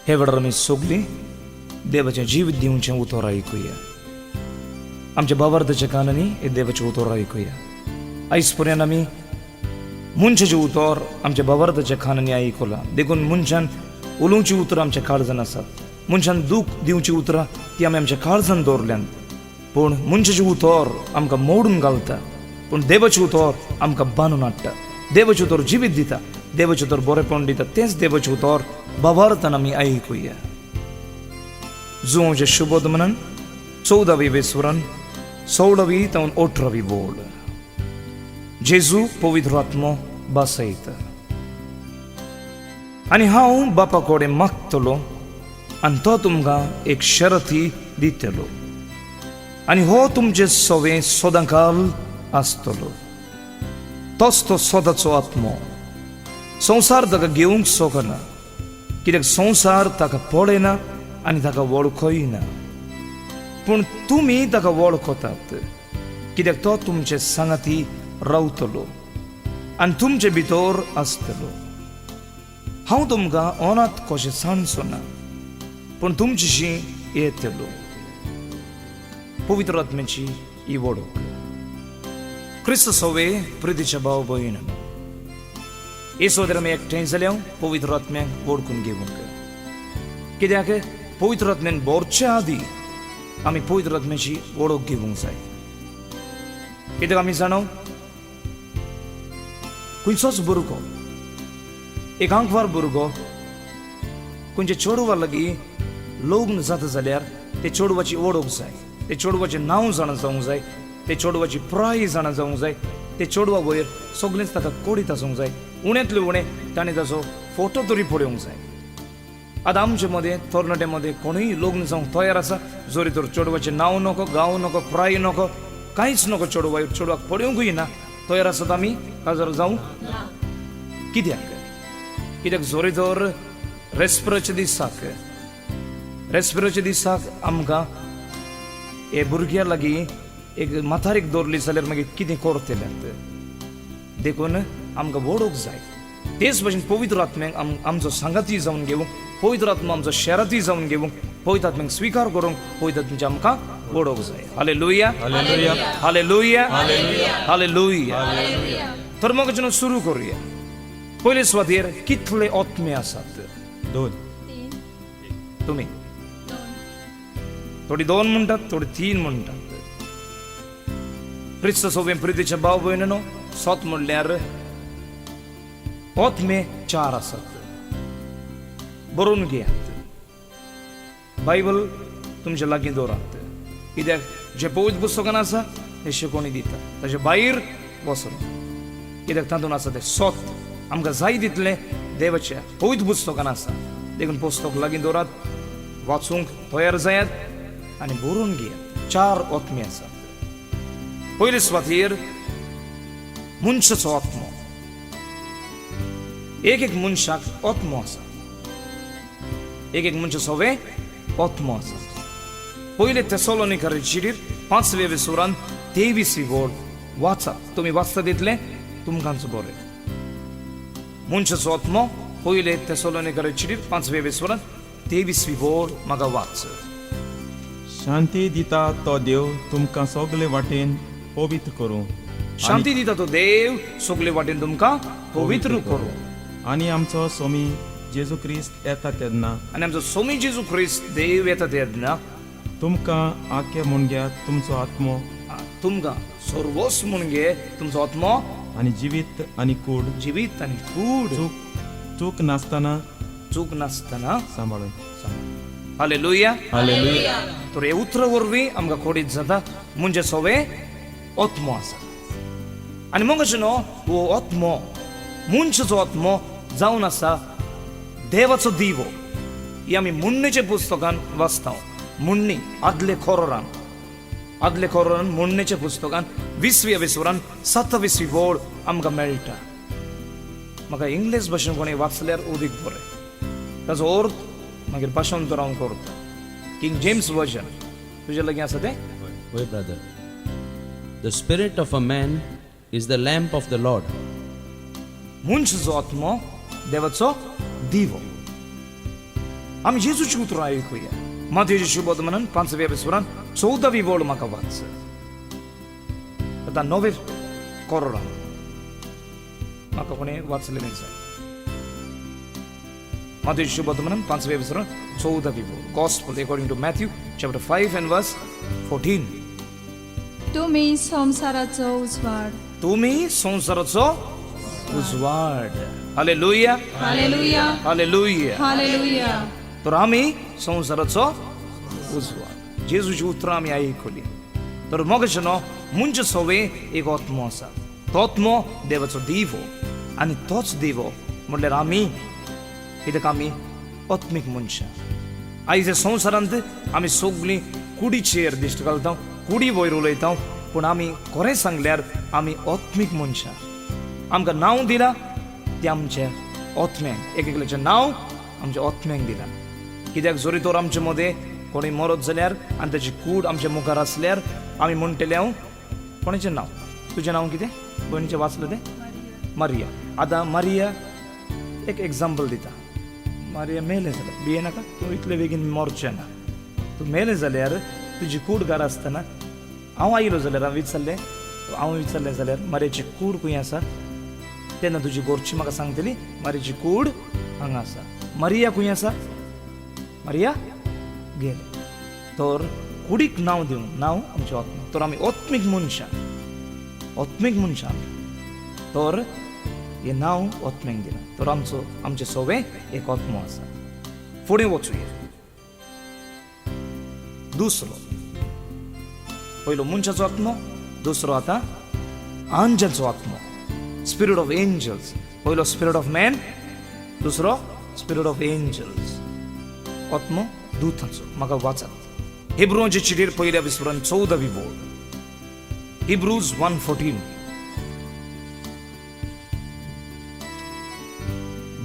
हे वडर आमी सगळीं देवाचें जीव दिवचें उतर आयकुया. आमच्या भावार्थाच्या कानांनी हे देवाचें उतर आयकुया. आयज पर्यंत आमी मनशाचें उतर आमच्या भावार्थाच्या कानांनी आयकलां. देखून मनशान उलोवची उतरां आमच्या काळजान आसात. मनशान दूख दिवची उतरां ती आमी आमच्या काळजान दवरल्यान. पूण मनशाचें उतर आमकां मोडून घालता, पूण देवाचें उतर आमकां बांदून हाडटा. देवाचें उतर जिवीत दिता, देवाचें उतर बरेपण दिता. तेंच देवाचें उतर भावार्थान आमी आयकुया. जुंवचे शुभोद म्हणून 14वी वेसवरान 16वी तावन 18वी बोल. जेजू पवित्र आत्मो बसयता. आनी हांव बापा कडेन मागतलो आनी तो तुमकां एक शरती दितलो. आनी हो तुमचे सवें सदांकाल आसतलो. तोच तो सदांचो आत्मो. संवसार ताका घेवंक शकना, कित्याक संवसार ताका पळयना आनी ताका वळखयना. पूण तुमी ताका वळखतात, कित्याक तो तुमचे सांगाती रावतलो आनी तुमचे भितर आसतलो. हांव तुमकां अनाथ कशें सांगचो ना, पूण तुमचेशी येतलो. पवित्र आत्म्याची ही वळख. क्रिस्त सवे प्रितीच्या भाव भयण, हे सोदर आमी एकठांय जाल्यार पवित्र आत्म्याक वळखून घेवंक. कित्याक पवित्र आत्म्यान भरच्या आदी आमी पवित्र आत्म्याची वळख घेवंक जाय. कित्याक आमी जाणो खंयचोच भुरगो, एक आंकवार भुरगो खंयच्या चेडवा लागीं लग्न जाता जाल्यार ते चेडवाची वळख जाय, ते चेडवाचें नांव जाणा जावंक जाय, ते चेडवाची प्राय जाणा जावंक जाय, ते चेडवा वयर सगळेंच ताका कोडीत आसूंक जाय. उण्यांतले उणें ताणें ताचो फोटो तरी पळोवंक जाय. आतां आमचे मदें तरणाटे मदें कोणूय लग्न जावंक तयार आसा, जरी तर चेडवाचें नांव नको, गांव नको, प्राय नको, कांयच नको चेडवा चेडवाक पळोवंकूय ना, तयार आसात आमी काजार जावं. कित्याक जरी तर रेस्पिरेच्या दिसाक आमकां हे भुरग्या लागीं एक म्हातारीक दवरली जाल्यार मागीर कितें करतले. देखून आमकां वळख जाय. तेच भशेन पवित्र आत्म्याक आमचो सांगाती जावन घेवंक, पवित्र आत्मा आमचो शेराती जावन घेवंक, पवित्र आत्म्याक स्विकार करूंक पवित्र आत्म्याची आमकां वळख जाय. Hallelujah, hallelujah, hallelujah, hallelujah. तर मग सुरू करूया. पयले सुवातेर कितले आत्मे आसात? 2. तुमी थोडी 2 म्हणटात, थोडी 3 म्हणटात. क्रिस्त सोबे प्रितीच्या भाव भयणीनो, 7 म्हणल्यार आत्मे 4 आसात. बरोवन घेयात. बायबल तुमच्या लागीं दवरात. कित्याक जे पवित्र पुस्तकान आसा ते शिकोवणी दिता, ताचे भायर वचून. कित्याक तातूंत आसा ते 7 आमकां जाय तितलें देवाच्या पवित्र पुस्तकान आसा. देखून पुस्तक लागीं दवरात, वाचूंक तयार जायात आनी बरोवन घेयात. 4 आत्मे आसात. पयले सुवातेर मनशाचो आत्मो. एक मनशाक आत्मो आसा. एक मनशा सवे आत्मो आसा. पयले तेसलोनिकांची चिठीर 5वे वेसोरान 23वी बोल वाचा. तुमी वाचता तितलें तुमकांच बरें. मनशाचो आत्मो पयले तेसलोनिकांची चिठीर 5वे वेसोरान 23वी बोल म्हाका वाच. शांती दिता तो देव तुमकां सगळे वाटेन पवित्र करूं. शांती दिता तो देव सगळे वाटेन तुमकां पवित्र करूं. आनी आमचो स्वामी जेजू क्रिस्त येता तेन्ना, आनी आमचो स्वामी जेजू क्रिस्त देव येता तेन्ना तुमकां आख्या मुणग्यात तुमचो आत्मो, तुमकां सर्वस्व मुणगे तुमचो आत्मो आनी जिवीत आनी कूड, जिवीत आनी कूड चूक नासतना सांबाळून. Hallelujah, hallelujah. तर हे उतरां वरवीं आमकां कळीत जाता म्हणजे सवे आत्मो आसा. आनी मग अशें न्हू, हो आत्मो मनशाचो आत्मो जावन आसा देवाचो दिवो. ही आमी मुन्नेच्या पुस्तकान वाचता. मुन्नी आदले खोरान मुन्नेच्या पुस्तकान 20व्या वेसोरान 27वी बोल आमकां मेळटा. म्हाका इंग्लीश भाशेन कोणी वाचल्यार अदीक बरें. ताचो अर्थ मागीर भाशांतर हांव करता. किंग जेम्स वर्जन तुज्या लागीं आसा तें? Wait, brother. The spirit of a man is the lamp of the Lord. मनशाचो आत्मो देवाचो दिवो. आमी जेजूची उतरां ऐकुया. माथेची शुभोध म्हणून 5व्या विसवरान 14वी ओळ म्हाका वाच. आता 9 कोरोना म्हाका कोणी वाचले नाही जाय. माथेची शुभोध म्हणून 5व्या विसवरान 14वी ओळ. Gospel according to Matthew chapter 5 and verse 14. तुम्ही संसाराचो उजवाड. तुम्ही संसाराचो उजवाड. Hallelujah, hallelujah, hallelujah. हालेलुया. तर आम्ही संसाराचो उजवाड. जेजूची उतरां आमी आयकली. तर मोगशेनो मुंज सोवे एक आत्मो आसा. तो आत्मो देवाचो दिवो आनी तोच दिवो म्हटल्यार आमी कित्याक आमी आत्मीक मनशां. आयज ह्या संवसारांत आमी सगळीं कुडीचेर दिश्ट घालता, कुडी वयर उलयता, पूण आमी खरें सांगल्यार आमी आत्मीक मनशां. आमकां नांव दिलां तें आमच्या आत्म्यांक. एक एकल्याचें नांव आमच्या आत्म्यांक दिलां. कित्याक जरी तर आमचे मदें कोणी मरत जाल्यार आनी ताची कूड आमच्या मुखार आसल्यार आमी म्हणटले हांव कोणाचें नांव, तुजें नांव कितें, भयणीचें वाचलें तें मारिया. आतां मारिया एक एग्जाम्पल दिता. मारिया मेलें जाल्यार भियेनाका, तूं इतले बेगीन मरचें ना. तूं मेलें जाल्यार तुजी कूड घरा आसतना हांव आयलो जाल्यार हांव विचारलें जाल्यार मारयेची कूड खंय आसा, तेन्ना तुजी घरची म्हाका सांगतली मारयेची कूड हांगा आसा. मारिया खंय आसा, मारिया गेली. तर कुडीक नांव दिवं, नांव आमचें आत्मा. तर आमी आत्मीक मनशां, आत्मीक मनशां आमी. तर हें नांव आत्म्यांक दिलां. तर आमचें सगळें एक आत्मो आसा. फुडें वचूया. दुसरो, पयलो मनशाचो आत्मो, दुसरो आतां आंजलचो आत्मो. Spirit of angels. पयलो स्पिरीट ऑफ मॅन, दुसरो स्पिरीट ऑफ एंजल्स. आत्मो दूतांचो. म्हाका वाचात. हिब्रूचे चिठीर पयल्या विसवरान 14वी ओळ. Hebrews 1:14.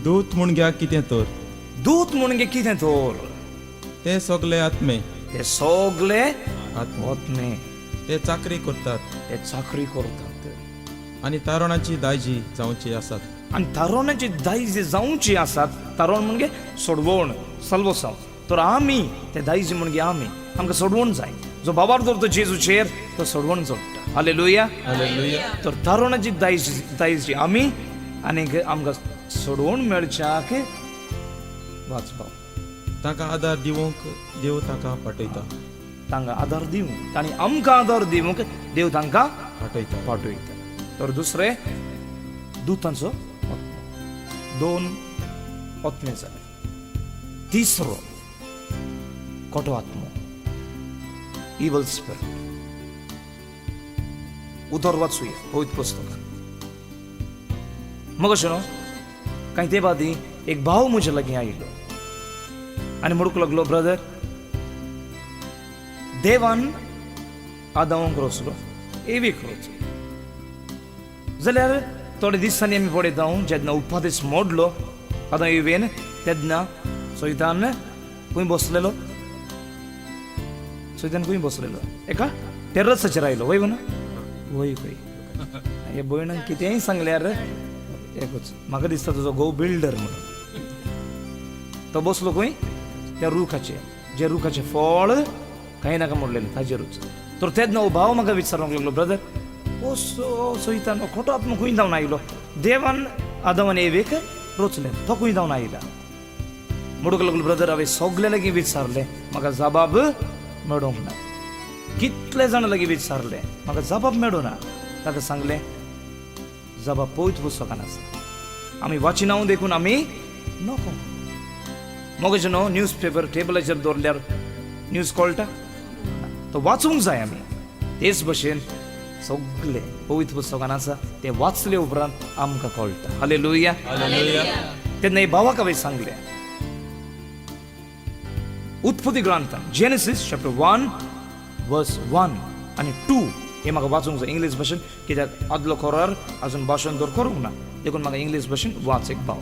दूत म्हणग्या कितें तर, दूत म्हणगे कितें तर, ते सगळे आत्मे, ते सगळे आत्मे, आत्मे, ते चाकरी करतात ते चाकरी करतात आणि तारणाची दायजी जावची आसात. आनी तारोणाची दायज जावची आसात. तारोण म्हणजे सोडवण, सल्वसाव. तर आमी ते दायज म्हणजे आमकां सोडवण जाय. जो बाबार धरतो जेजूचेर तो सोडवण जोडटा. Hallelujah, hallelujah. तर तारोणाची दायज आमी आनी आमकां सोडवण मेळच्याक वाचपाव. ताका आदार दिवंक देव ताका पाठयता, तांकां आदार दिवंक आनी आमकां आदार दिवंक देव तांकां पाठयता. पाठयता. तर दुसरें दुतांचो आत्मो. 2 आत्मे जाले. तिसरो खोटो आत्मो, इवल स्पिरीट. उतर वाचूया पवित्र पुस्तकांत. मग अशें न्हू, कांय ते बादी एक भाव म्हज्या लागीं आयलो आनी म्हणूंक लागलो, ब्रदर, देवान आदामाक रचलो, एवीक रचलो. जाल्यार थोडे दिसांनी आमी पळयता जेन्ना उपादेश मोडलो आदाम इवेन, तेन्ना सैतान खंय बसलेलो, सैतान खंय बसलेलो, एका टेरसाचेर आयलो. वय ना, वय खंय. हे भयणाक कितेंय सांगल्यार एकूच, म्हाका दिसता तुजो घोव बिल्डर म्हणून. तो बसलो खंय, त्या रुखाचेर, जे रुखाचें फळ कांय नाका म्हणलेलें ताजेरूच. तर तेन्ना हो भाव म्हाका विचारूंक लागलो, ब्रदर, ओ सैतान खोटो आत्मो खंय जावन आयलो, देवान आदाम आनी एवेक रचलें, तो खंय जावन आयला. म्हणूंक लागलो, ब्रदर, हांवें सगळे लागीं विचारलें, म्हाका जबाब मेळोंक ना. कितले जाण लागीं विचारलें, म्हाका जबाब मेळूं ना. ताका सांगलें, जबाब पवित्र पुस्तकान आसा, आमी वाचिना देखून आमी नको. मोगेचे न्हू, न्यूज पेपर टेबलाचेर दवरल्यार न्यूज कळटा, तो वाचूंक जाय आमी. तेच भशेन सगळे पवित्र पुस्तकान आसा, ते वाचले उपरांत आमकां कळटा. हालेलुया. तेन्ना हे भावाक हांवें सांगलें, उत्पत्ती ग्रंथान जेनेसीस चॅप्टर 1 वर्स 1 आनी 2 हे म्हाका वाचूंक जाय इंग्लीश भाशेन, कित्याक आदलो खोरार आजून भाशांतर करूंक ना, देखून म्हाका इंग्लीश भाशेन वाच एक भाव.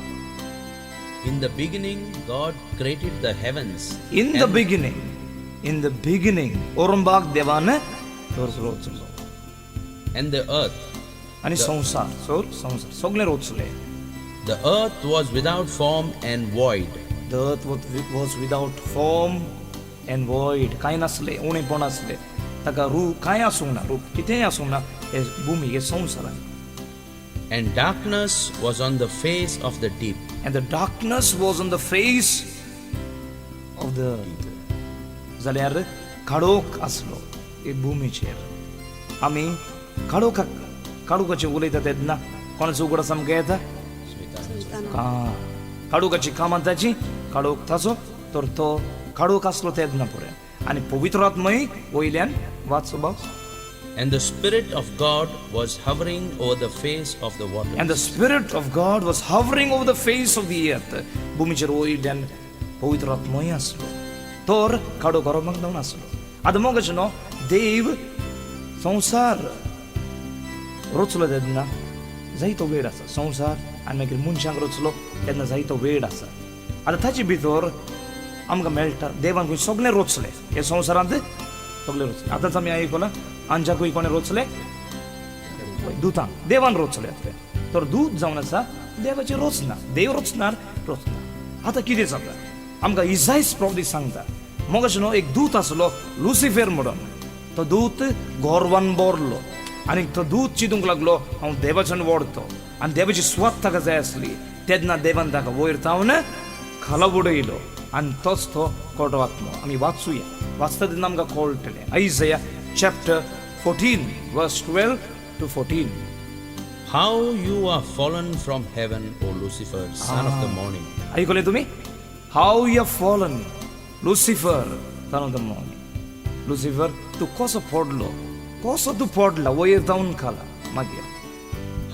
In the beginning, God created the heavens. In the beginning, ओरंबाक देवान रचलो. And the earth. आनी संसार सगळे रचले. The earth was without form and void, The earth was without form and void. काय नसले, उणेपण असले. ताका रूप काय आसूंक ना, रूप कितेंय आसूंक ना, हे भूमी, हे संवसारान. And darkness was on the face of the deep. And the darkness was on the face of the earth. जाल्यार काळोख आसलो हे भुमीचेर. आमी काळोखाचें उलयता तेन्ना कोणाचो उगड सामको येता? काळोखाची कामां ताची, काळोख ताचो, तर तो काळोख आसलो तेन्ना पुरे. आनी पवित्र आत्मय वयल्यान वाचो. And the Spirit of God was hovering over the face of the waters. And the Spirit of God was hovering over the face of the earth. भुमीचेर वयल्यान पवित्र आत्मय आसलो. तर काळोखारो मग्न आसलो. आतां मोगाचें न्हू, देव संवसार रचलो तेन्ना जायतो वेळ आसा. संवसार आनी मागीर मनशांक रचलो तेन्ना जायतो वेळ आसा. आतां ताचे भितर आमकां मेळटा देवान खंय सगळें रचलें. हे संवसारांत सगळें रचलें. आतांच आमी आयकलां अंजाकूय कोणें रचलें? दुतांक. देवान रचलें. तर दूत जावन आसा देवाचें रचना. देव रचणार रचना. आतां कितें जाता? आमकां इजायस प्रॉब्ली सांगता. मोगाचें न्हू, एक दूत आसलो लुसिफर म्हणून. तो दूत गोरवान बोरलो आनी तो दूत चिंतूंक लागलो हांव देवाच्यान वडतो आनी देवाची स्वात ताका जाय आसली. तेन्ना देवान ताका वयर तावन खाला उडयलो आनी तोच तो खोटो आत्मो. आमी वाचूया. वाचता तेन्ना आमकां कळटलें. Isaiah chapter 14 verse 12 to 14. How you are fallen from heaven, O Lucifer, son of the morning. आयकलें तुमी? How you have fallen, Lucifer, son of the morning. Lucifer, तू कसो पडलो? कसो तू पडला? वयर जावन खाला. मागीर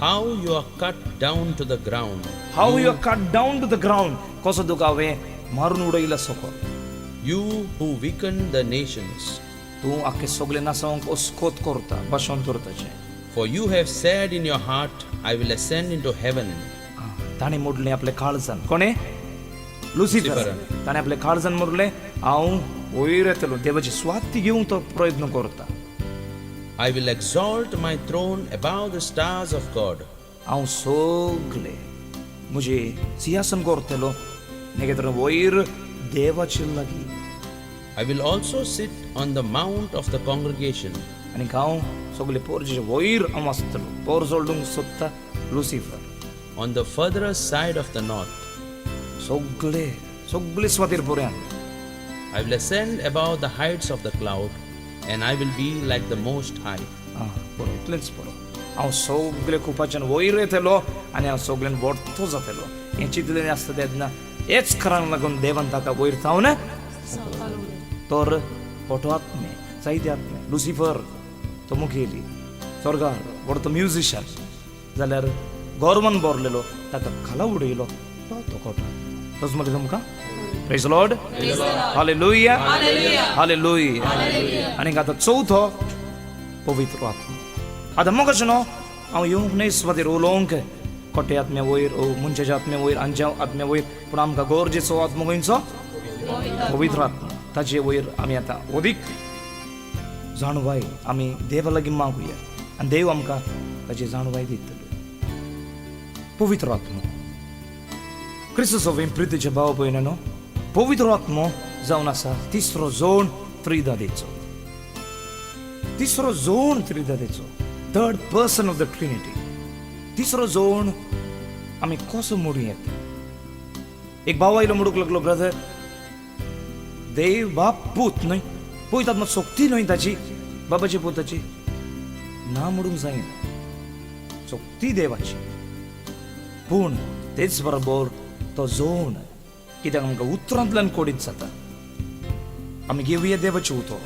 How you are cut down to the ground. How you are cut down to the ground. कसो तुका हांवें मारून उडयला सकयल. You who weakened the nations. तू आख्खे सगळे नासांक अस्कोत करता, भाशण करताचें. For you have said in your heart, I will ascend into heaven. ताणें मोडलें आपल्या काळजान. कोणें? लुसिफर. ताणें आपल्या काळजान मोडलें हांव वयर येतलो. देवाची स्वाती घेवंक तो प्रयत्न करता. I will exalt my throne above the stars of God. हांव सगळे म्हजें सिंहासन करतलो नेगे तर वयर देवाचे लागीं. I will also sit on the mount of the congregation. आनी हांव सगळे पोरचे वयर हांव आसतलो. पोर सोडूंक सोदता Lucifer. On the further side of the north. सगळे स्वातीर पोऱ्यान. I will ascend above the heights of the cloud, and I will be like the Most High. पळय इतलेंच पळय. हांव सगळे खुपाच्यान वयर येतलो आनी हांव सगळ्यान वडतो जातलो. हें चिंतलें आसता तेन्ना हेच कारण लागून देवान ताका वयर थावन तर खोटो आत्मे, जायते आत्मे. लुसिफर तो मुखेली स्वर्गार व्हडतो म्युजिशियन जाल्यार गोरवान बोरलेलो ताका खाला उडयलो तो खोटो. तोच म्हणटा तुमकां प्रेज लॉर्ड. Hallelujah hallelujah. आनी आतां चवथो पवित्र आत्मा. आतां मोगाचें न्हू, हांव येवंक न्हय स्वातीर उलोवंक खोटे आत्म्या वयर मनशाच्या आत्म्या वयर आमच्या आत्म्या वयर. पूण आमकां गरजेचो आत्मो खंयचो? पवित्र आत्मा. ताचे वयर आमी आतां अदीक जाणवाय आमी देवा लागीं मागुया आनी देव आमकां ताची जाणवाय दितलो. पवित्र आत्मो. क्रिस्तूस प्रितीचे भाव भयणीनो, पवित्र आत्मो जावन आसा तिसरो जोण त्रिदादेचो. तिसरो जोण त्रिदादेचो. Third person of the trinity. तिसरो जोण आमी कसो म्हणूं येता? एक भाव आयलो म्हणूंक लागलो ब्रदर देव बाप पूत न्हय, पळयत आत्मा सोक्ती न्हय ताची बाबाची पुताची ना म्हणूंक जायना. सोक्ती देवाची. पूण तेच बरोबर तो जोण कित्याक आमकां उतरांतल्यान कोडीत जाता. आमी घेवया देवाचें उतर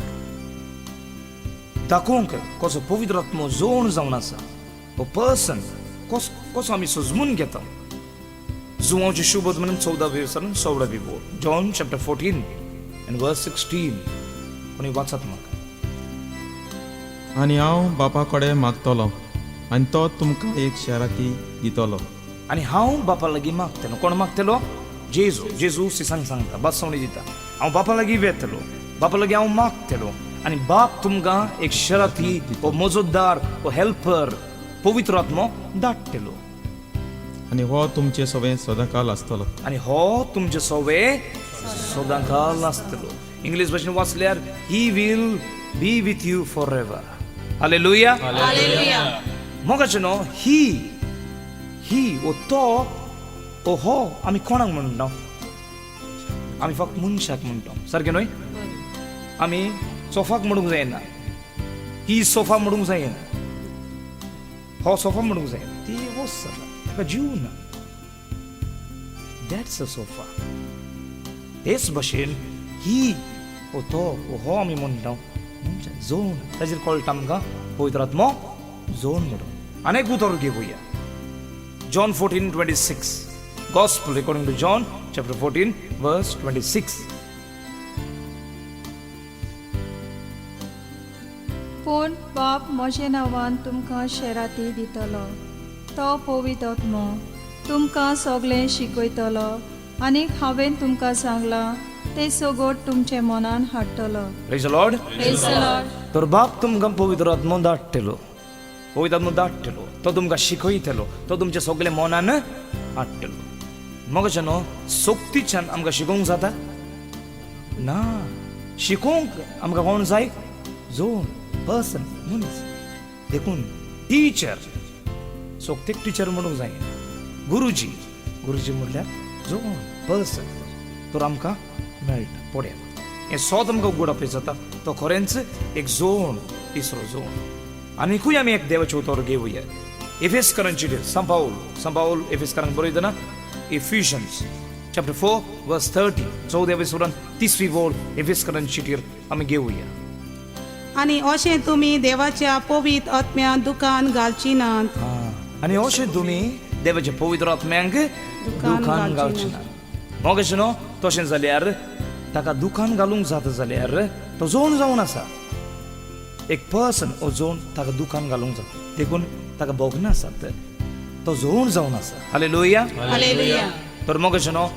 दाखोवंक कसो पवित्र आत्मो जोण जावन आसा. हो पर्सन कसो आमी सजमून घेता. जुवांचे शुभ म्हणून 14वे वर्सान 16वी बोल. John chapter 14 and verse 16. कोणी वाचत म्हाका. आनी हांव बापा कडेन मागतलो आनी तो तुमकां एक शाराती दितलो. आनी हांव बापा लागीं मागतलो. कोण मागतलो? जेजू सिसांग सांगता, बासवणी दिता. हांव बापा लागीं वेतलो, बापा लागीं हांव मागतलो आनी बाप तुमकां एक शराती हो मजतदार हो हेल्पर पवित्र आत्मो धाडटलो. आनी हो तुमचे सगळे सदांकाल आसतलो. आणि हो तुमचे सवे सदांकाल आसतलो. इंग्लीश भाशेन वाचल्यार he will be with you forever. Hallelujah. मोगाचे न्हू ही ओ तो ओ हो आमी कोणाक म्हणटा? आमी फक्त मनशाक म्हणटा, सारकें न्हय? आमी सोफाक म्हणूंक जायना, ही सोफा म्हणूंक जायना, हो सोफा म्हणूंक जायना. ती वस्त जाता जीव ना. That's a sofa. तेच भाशेन ही ओ तो ओ हो आमी म्हणटा जोन. ताजेर कळटा आमकां पवित्र आत्मो जोन म्हणून. अनेक उतर घेवया. John 14:26. Gospel according to John chapter 14 verse 26. पूण बाप म्हजे नांवान तुमकां शेराती दितलो. तो पवित्र आत्मो तुमकां सगळें शिकयतलो आनी हांवें तुमकां सांगलां ते सगळं तुमचे मनान हाडटलो. Praise the Lord. Praise the Lord. तर बाप तुमकां पवित्र आत्मो धाडटलो. पवित्र आत्मो धाडटलो. तो तुमकां शिकयतलो. तो तुमचे सगळे मनान हाडटलो. मगचे न्हू सोक्तीच्यान आमकां शिकोवंक जाता ना. शिकोवंक आमकां कोण जाय? जोन, पर्सन, मनीस. देखून टिचर सोक्तेक टिचर म्हणूंक जाय. गुरुजी म्हणल्यार जोन, पर्सन. तर आमकां मेळटा पळयात. हें सोद आमकां उगडप जाता. तो खरेंच एक जोन, तिसरो जोन. आनीकूय आमी एक देवाचें उतर घेवया. एफेसकारांची संपावल एफेसकारांक बरयतना Ephesians chapter 4 verse 30. 14व्या सुरान 30वी वोळ एफेसकारांची चिठ्ठीर आमी घेवया. आनी अशें तुमी देवाच्या पवित्र आत्म्याक दुकान घालची नात. आनी अशें तुमी देवाच्या पवित्र आत्म्यांक दुकान घालची ना. मोगाचें न्हू तशें जाल्यार ताका दुकान घालूंक जाता जाल्यार तो जोन जावन आसा. एक पर्सन ओ जोन ताका दुकान घालूंक जाता. देखून ताका भोगना आसात तो जोन जावन आसा. हालेलुया. तर मोगाचें न्हू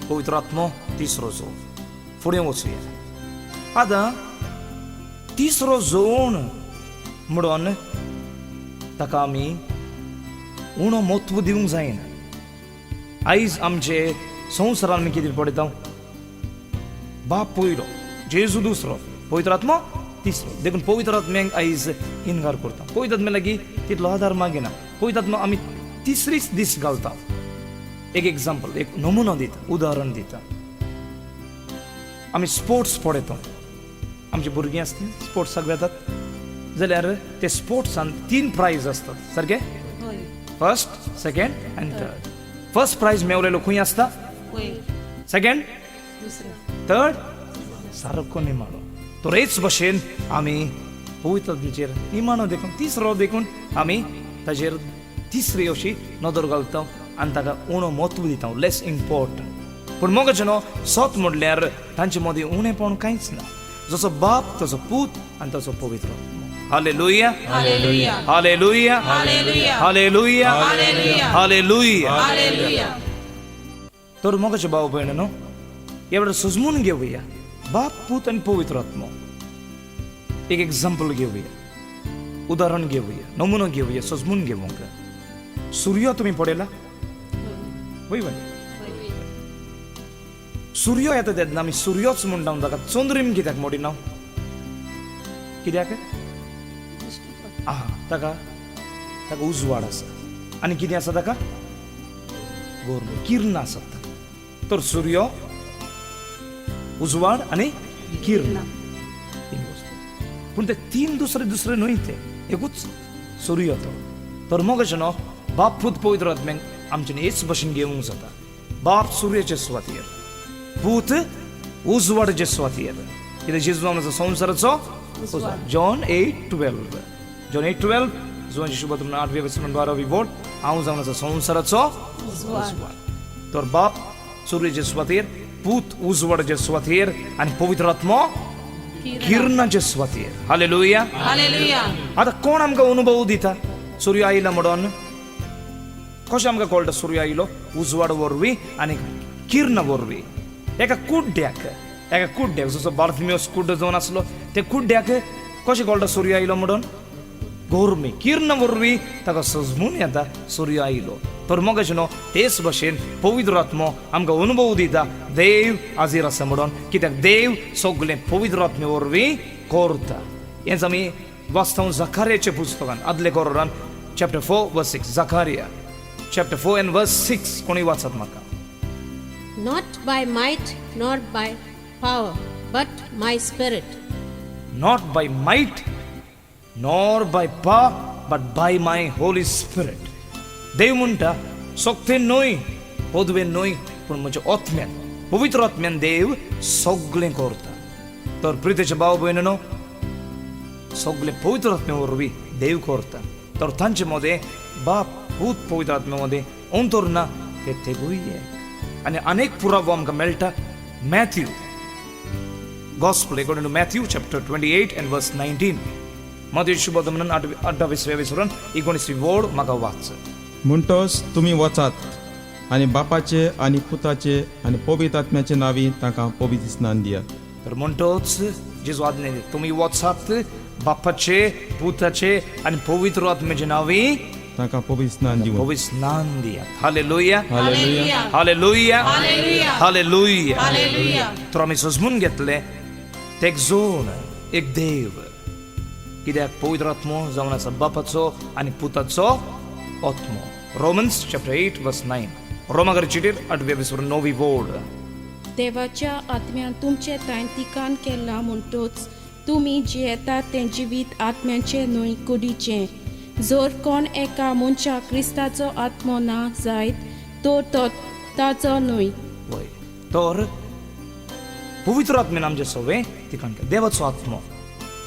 पवित्र आत्मो तिसरो जोन. फुडें वचूया. आतां तिसरो जोन म्हणून ताका आमी उणो म्हत्व दिवंक जायना. आयज आमचे संवसारान आमी कितें पळयता? बाप पयलो, जेजू दुसरो, पवित्र आत्मो तिसरो. देखून पवित्र आत्म्यांक आयज इन्कार करता. पवित्र आत्म्या लागीं तितलो आदार मागिना. पवित्र आत्मा आमी तिसरीच दीस घालता. एक एग्जाम्पल, एक नमुनो दिता, उदाहरण दिता. आमी स्पोर्ट्स पळयता. आमची भुरगीं आसता स्पोर्ट्साक वेतात जाल्यार ते स्पोर्ट्सान 3 प्रायज आसतात. सारकें? फर्स्ट, सेकंड आनी थर्ड. फर्स्ट प्रायज मेवलेलो खंय आसता? सेकंड, थर्ड सारको निमाणो. तो हेच भशेन आमी पवित्र आत्म्याचेर निमाणो देखून तिसरो देखून आमी ताचेर तिसरी अशी नदर घालता आनी ताका उणो म्हत्व दिता, लेस इम्पॉर्टंट. पूण मोगाचें न्हू सत म्हणल्यार तांचे मदीं उणेपण कांयच ना. जसो बाप तसो पूत आनी तसो पवित्र. Hallelujah. Hallelujah. Hallelujah. Hallelujah. Hallelujah. तर मोगाचे भाव भयण न्हू एवढं सजमून घेवया. बाप पूत आनी पवित्र आत्मो. एक एग्जाम्पल घेवया, उदाहरण घेवया, नमुनो घेवया, सजमून घेवंक. सूर्य तुमी पळयला? वय वय. सूर्य येता तेन्ना आमी सूर्योच म्हणटा. ताका चंद्रीम कित्याक म्हणिना? कित्याक? ताका उजवाड आसा. आनी कितें आसा ताका? गोरमें किरण आसात. तर सूर्य, उजवाड आनी किरण, पूण ते 3 दुसरे न्हय. ते एकूच सूर्य तो. तर मोगाचें न्हू बाप पूत पवित्र आत्म्यांक आमच्यान हेच भशेन घेवंक जाता. बाप सूर्याचे सुवातेर, पूत उजवाडाचे सुवातेर. कित्याक जेजू जावन आसा संवसाराचो उजवाड. John 8:12 जुवांची शुभ 8व्या वचनांत 12वी वोळ हांव जावन आसा संवसाराचो उजवाड. तर बाप सूर्याचे सुवातेर, पूत उजवाडाचे सुवातेर आनी पवित्र आत्मो किरणाचे सुवातेर. हालेलुया. आतां कोण आमकां अनुभव दिता सूर्य आयला म्हणून? कशें आमकां कळटा सूर्य आयलो? उजवाड वरवीं आनी किरण वरवीं. एका कुड्ड्याक जसो बार्थमियोस कुड्ड जावन आसलो, ते कुड्ड्याक कशें कळटा सूर्य आयलो म्हणून? गोरमी किरण वरवीं ताका सजमून येता सूर्य आयलो. तर मोगाचे न्हू तेच भशेन पवित्र आत्मो आमकां अनुभव दिता देव हाजीर आसा म्हणून, कित्याक देव सगळें पवित्र आत्मे वरवीं करता. हेंच आमी वाचता झकार्याच्या पुस्तकान आदले कोरान chapter 4 verse 6. झकार्या chapter 4 and verse 6 कोणी वाचत म्हाका. Not by might nor by power, but my spirit. Not by might nor by power, but by my Holy Spirit. देव म्हणटा सोकतेन न्हय, पदवेन न्हय, पूण म्हज्या आत्म्यान, पवित्र आत्म्यान देव सगळें करता. तर प्रितेचे भाव भयणीनो, सगळें पवित्र आत्म्या वरवीं देव करता. तर तांचे मध्ये बाप भूत पवित्र आत्म्यामध्ये अंतर ना ते तेगूय एक. आनी अनेक पुरावो आमकां मेळटा. Matthew Gospel according to Matthew chapter 28 and verse 19. मध्य शुभोधमन 28व्या विसरून 19वी वोड म्हाका वाच. म्हणटोच तुमी वचात आनी बापाचे आनी पुताचे आनी पवित्र आत्म्याचे नांवी तांकां पवित्र स्नान दियात. तर म्हणटोच जेजू आज्ञा दिता, तुमी वचात बापाचे पुताचे आनी पवित्र आत्म्याचे नांवी तांकां पवित्र स्नान दिवं. पवित्र स्नान दियात. Hallelujah hallelujah. Hallelujah hallelujah. तर आमी सजमून घेतले ते जोन एक देव, कित्याक पवित्र आत्मो जावन आसा बापाचो आनी पुताचो आत्मो. Romans chapter 8 verse 9. रोमाकार चिटीर 8व्या विसरून 9वी वोड. देवाच्या आत्म्यान तुमचे तायन तिकान केला म्हणटोच तुमी जियेतात तें जिवीत आत्म्याचे न्हय कुडीचें. जर कोण एका मनशाक क्रिस्ताचो आत्मो ना जायत तो ताचो न्हय. वय तर पवित्र आत्म्यान आमचे सगळे तिकान देवाचो आत्मो.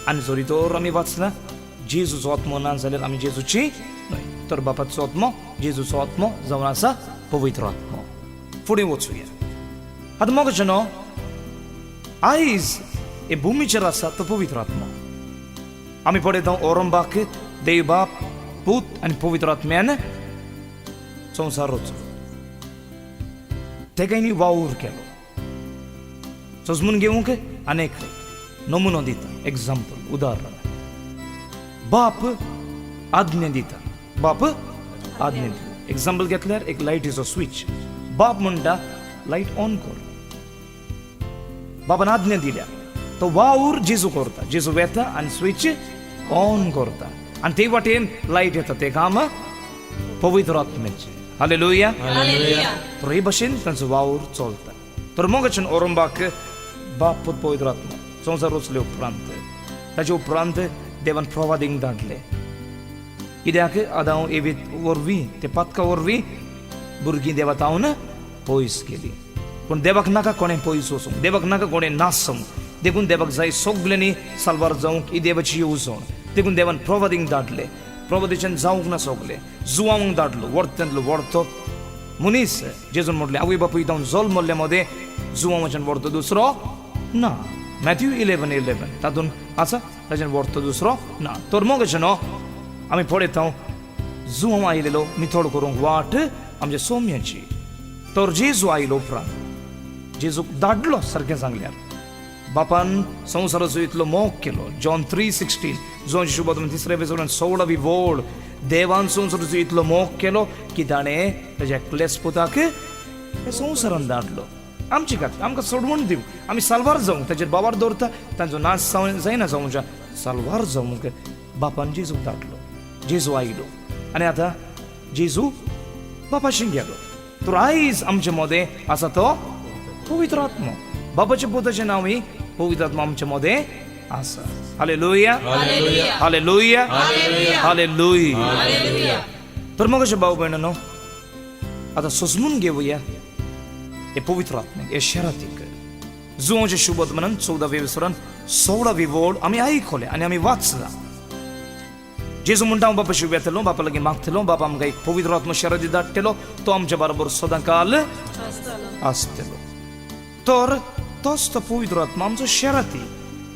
आनी जरी तर आमी वाचना जेजूचो आत्मो ना जाल्यार आमी जेजूची न्हय. तर बापाचो आत्मो जेजूचो आत्मो जावन आसा पवित्र आत्मो. फुडें वचुया. आतां मोगाचे न्हू आयज हे भुमीचेर आसा तो पवित्र आत्मो. आमी पळयता औरंबाक देव बाप पूत आनी पवित्र आत्म्यान संवसार रचलो. तेकांनी वावूर केलो. सजमून घेवंक अनेक नमुनो दिता. एक्झाम्पल उदाहरण, बाप आज्ञा दिता. बाप आज्ञा दिता. एक्झाम्पल घेतल्यार एक लायटीचो स्विच. बाप म्हणटा लायट ऑन कर. बापान आज्ञा दिल्या तो वावूर जेजू करता. जेजू वेता आनी स्विच ऑन करता आनी ते वाटेन लायट येता. ते काम पवित्र आत्म्याचे. हालेलुया. तर हे भशेन तांचो वावूर चलता. तर मोगाच्यान औरंबाक बाप पूत पवित्र आत्मा संवसार रचले उपरांत ताचे उपरांत देवान प्रवादींक धाडले. कित्याक आदां एवी वरवीं ते पातका वरवीं भुरगीं देवा तावन पयस केली. पूण देवाक नाका कोणें पयस वचूंक, देवाक नाका कोणें नासवंक. देखून देवाक जाय सगल्यांनी साल्वार जावंक ही देवाची येवजण. देखून देवान प्रवादींक धाडले. प्रवादीच्यान जावंक ना सगलें. जुवांक धाडलो. वर्त्यांतलो वर्तो मनीस जेजून म्हटलें आवय बापूय जावन जल्म मल्ले मध्ये जुवांच्यान वर्तो दुसरो ना. मॅथ्यू 11:11 तातूंत आसा ताच्यान वर्तो दुसरो ना. तर मोगाचे न्हू आमी पळयता जुवां आयलेलो नितळ करूंक वाट आमच्या सोम्याची. तर जेजू आयलो उपरांत जेजूक धाडलो सारकें सांगल्यार. बापान संवसाराचो इतलो मोग केलो. जॉन 3:16 जो शुभोधम 3ऱ्या वेसोरान 16वी वोड. देवान संवसाराचो इतलो मोग केलो की ताणें ताच्या एकल्याच पुताक हे संवसारान धाडलो. आमची खातीर आमकां सोडवण दिवंक, आमी साल्वार जावंक, ताचेर बाबार दवरता तांचो नाश जायना जावंच्या साल्वार जावंक बापान जेजूक धाडलो. जेजू आयलो आनी आतां जेजू बापाशी गेलो. तर आयज आमचे मदें आसा तो पवित्र आत्मो. बापाच्या पुताचें नांवय पवित्र आत्मा आमचे मदें आसा. Hallelujah hallelujah hallelujah. तर मोगाचे भाव भयणीनो आतां सजमून घेवया हे पवित्र आत्म्याक, हे शरातीक. जुवांच्या शुभोधमनान 14व्या विसरान 16वी वोड आमी आयकले आनी आमी वाचला. जेजू म्हणटा हांव बापाशी येतलो, बापा लागीं मागतलो, बापा आमकां एक पवित्र आत्मो शराती धाडटलो, तो आमच्या बरोबर सदांकाल आसतलो. तर तोच तो पवित्र आत्मा आमचो शराती.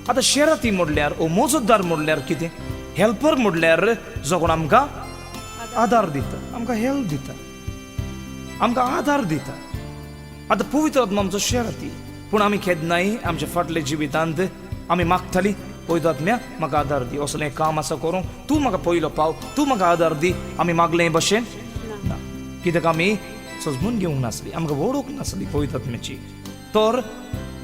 आतां शराती म्हणल्यार ओ मोजतदार म्हणल्यार कितें? हेल्पर म्हणल्यार जो कोण आमकां आदार दिता, आमकां हेल्प दिता, आमकां आदार दिता. आतां पवित्र आत्मा आमचो शराती. पूण आमी केन्नाय आमच्या फाटल्या जिवितांत आमी मागताली पवित्र आत्म्या म्हाका आदार दी, असलें काम आसा करूंक तूं म्हाका पयलो पाव, तूं म्हाका आदार दी. आमी मागलें भशेन ना, कित्याक आमी सजमून घेवंक नासली, आमकां वळोवंक नासली पवित्र आत्म्याची. तर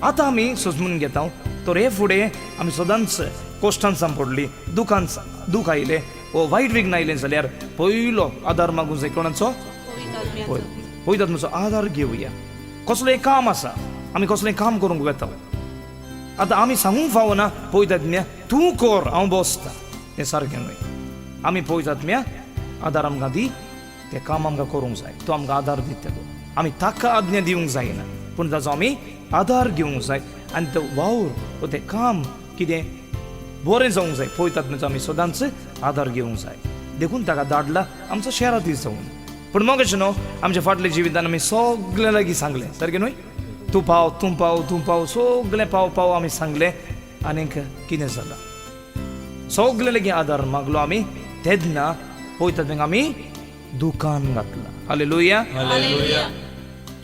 आतां आमी सजमून घेता. तर हे फुडें आमी सदांच कोश्टांत सांपडली, दूख आयलें वो वायट विघ्न आयलें जाल्यार पयलो आदार मागूंक जाय कोणाचो? पवित्र आत्म्याचो आदार घेवया. कसलें काम आसा, आमी कसलें काम करूंक वेता. आतां आमी सांगूंक फावना पवित्र आत्म्या तूं कर हांव बसता, हें सारकें न्हय. आमी पवित्र आत्म्या आदार आमकां दी, तें काम आमकां करूंक जाय, तो आमकां आदार दितलो. आमी ताका आज्ञा दिवंक जायना, पूण ताचो आमी आदार घेवंक जाय. आनी तो वावर वो तें काम कितें बरें जावंक जाय, पवित्र आत्म्याचो आमी सदांच आदार घेवंक जाय. देखून ताका धाडला आमचो शेराती जावन. पूण मग अशें न्हू, आमच्या फाटल्या जिवितान आमी सगळ्या लागीं सांगलें, सारकें न्हय? तूं पाव, तूं पाव, तूं पाव, सगळें पाव पाव आमी सांगलें. आनीक कितें जालां? सगळे लागीं आदार मागलो आमी, तेन्ना पवित्र आत्म्याक आमी दुकान घातला. हालेलुया.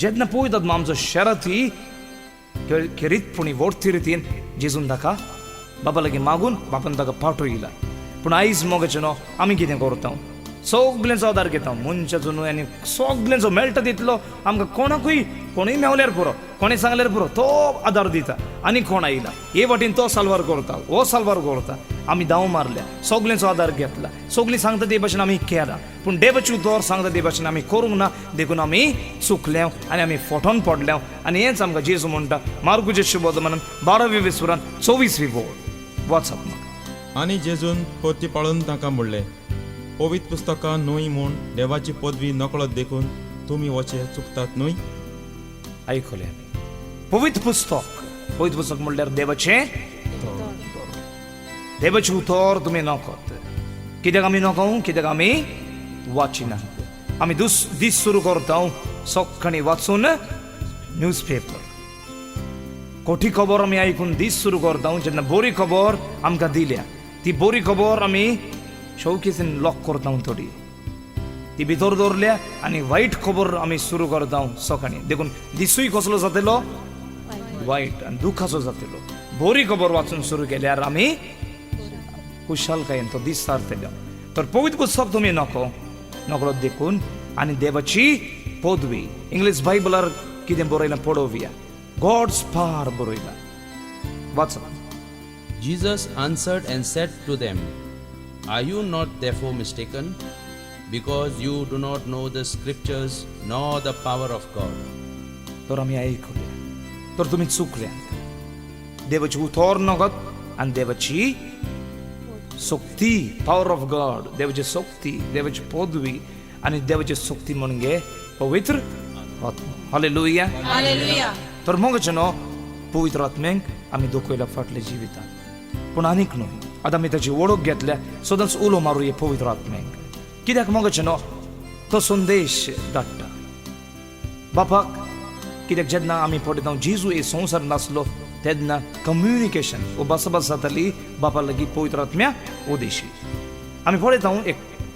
जेन्ना पवित्र आत्मा आमचो शेराती खेरीतपणी वर्ती रितीन जेजून ताका बाबा लागीं मागून बापान ताका पाठयला. पूण आयज मोगाचें न्हू, आमी कितें करता? सगळ्यांचो आदार घेता, मनशाचो न्हू, आनी सगळ्यांचो मेळटा तितलो आमकां कोणाकूय कोणूय मेवल्यार पुरो, कोणें सांगल्यार पुरो, तो आदार दिता. आनी कोण आयला हे वाटेन तो साल्वार करता, हो साल्वार करता. आमी धांव मारल्या, सगळ्यांचो आदार घेतला, सगळीं सांगता ते भाशेन आमी केलां. पूण देवाची उतर सांगता ते भाशेन आमी करूंक ना, देखून आमी चुकल्या आनी आमी फोटोन पडल्या. आनी हेंच आमकां जेजू म्हणटा मार्कुचे शुभवर्तमानान 12वे विसरान 24वी वोळ वाचप म्हाका. आनी जेजून परती पळोवन ताका म्हणलें, पवित्र पुस्तकां न्हय म्हूण देवाची पदवी नकळत देखून तुमी वचे चुकतात न्हय. आयकलें आमी पवित्र पुस्तक म्हणल्यार देवाचें उतर तुमी नकत. कित्याक आमी नकूं? कित्याक आमी वाचिना. आमी दीस सुरू करता सकाळीं वाचून न्यूजपेपर, खोटी खबर आमी आयकून दीस सुरू करता. जेन्ना बरी खबर आमकां दिल्या, ती बरी खबर आमी शौकेसीन लॉक करता थोडी, ती भितर दवरल्या. आनी वायट खबर आमी सुरू करता सकाळीं. देखून दिसूय कसलो जातलो? वायट आनी दुखाचो जातलो. बरी खबर वाचून सुरू केल्यार आमी खुशालकायेन तो दीस सारतलो. तर पवित्र पुस्तक तुमी नकळत देखून आनी देवाची पदवी. इंग्लीश बायबलार कितें बरयलां पळोवया. गॉड्स पावर बरयलां, वाचप. Jesus answered and said to them, Are you not therefore mistaken, because you do not know the Scriptures nor the power of God? तर आमी आयकलें, तर तुमी चुकल्या. देवाची उतर नकत आनी देवाची शक्ती, पावर ऑफ गॉड, देवाची शक्ती, देवाची पदवी आनी देवाची शक्ती म्हणजे पवित्र आत्मा. हालेलुया. तर मोगाचें न्हू, पवित्र आत्म्यांक आमी दुखयल्या फाटल्या जिवितान. पूण आनीक न्हय, आतां आमी ताची वळख घेतल्या, सदांच उलो मारूया पवित्र आत्म्यांक. कित्याक मोगाचें न्हू, तो संदेश धाडटा बापाक. कित्याक जेन्ना आमी पळयता जेजू हे संवसार नासलो तेन्ना कम्युनिकेशन वो बसबस जाताली बापा लागीं पवित्र आत्म्या उदेशी. आमी पळयता